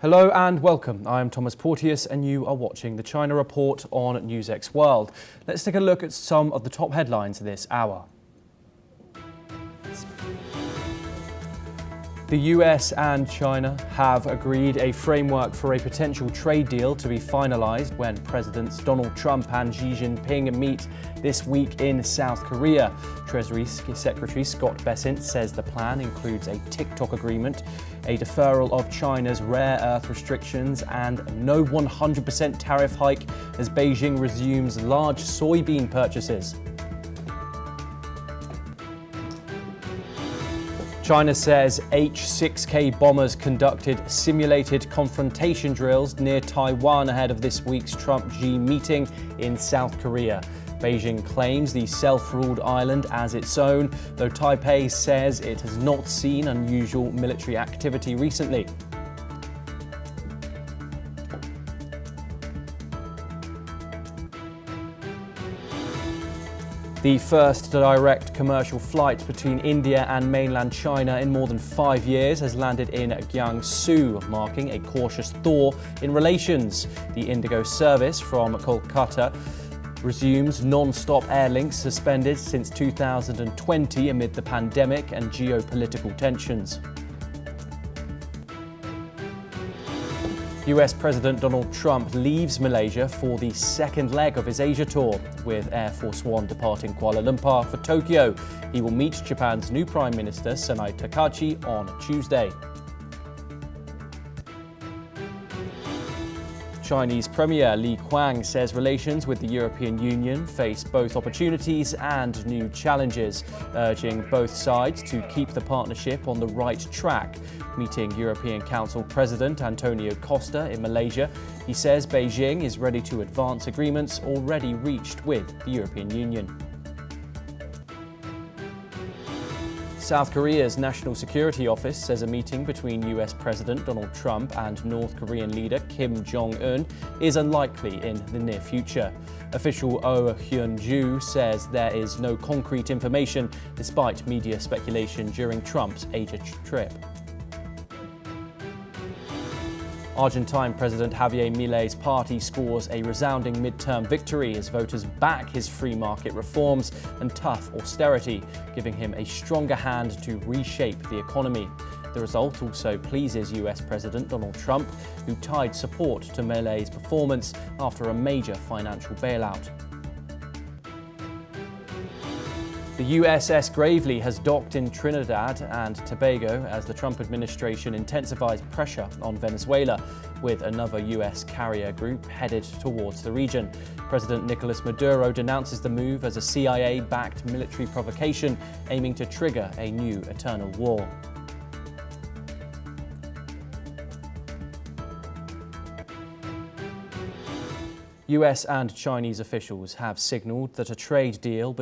Hello and welcome. I am Thomas Porteous and you are watching the China Report on NewsX World. Let's take a look at some of the top headlines this hour. The US and China have agreed a framework for a potential trade deal to be finalized when Presidents Donald Trump and Xi Jinping meet this week in South Korea. Treasury Secretary Scott Bessent says the plan includes a TikTok agreement, a deferral of China's rare earth restrictions, and no 100% tariff hike as Beijing resumes large soybean purchases. China says H-6K bombers conducted simulated confrontation drills near Taiwan ahead of this week's Trump-Xi meeting in South Korea. Beijing claims the self-ruled island as its own, though Taipei says it has not seen unusual military activity recently. The first direct commercial flight between India and mainland China in more than 5 years has landed in Guangzhou, marking a cautious thaw in relations. The Indigo service from Kolkata resumes non-stop air links suspended since 2020 amid the pandemic and geopolitical tensions. US President Donald Trump leaves Malaysia for the second leg of his Asia tour, with Air Force One departing Kuala Lumpur for Tokyo. He will meet Japan's new Prime Minister Sanai Takachi on Tuesday. Chinese Premier Li Qiang says relations with the European Union face both opportunities and new challenges, urging both sides to keep the partnership on the right track. Meeting European Council President Antonio Costa in Malaysia, he says Beijing is ready to advance agreements already reached with the European Union. South Korea's National Security Office says a meeting between US President Donald Trump and North Korean leader Kim Jong-un is unlikely in the near future. Official Oh Hyun-joo says there is no concrete information despite media speculation during Trump's Asia trip. Argentine President Javier Milei's party scores a resounding midterm victory as voters back his free market reforms and tough austerity, giving him a stronger hand to reshape the economy. The result also pleases US President Donald Trump, who tied support to Milei's performance after a major financial bailout. The USS Gravely has docked in Trinidad and Tobago as the Trump administration intensifies pressure on Venezuela, with another US carrier group headed towards the region. President Nicolas Maduro denounces the move as a CIA-backed military provocation aiming to trigger a new eternal war. US and Chinese officials have signaled that a trade deal between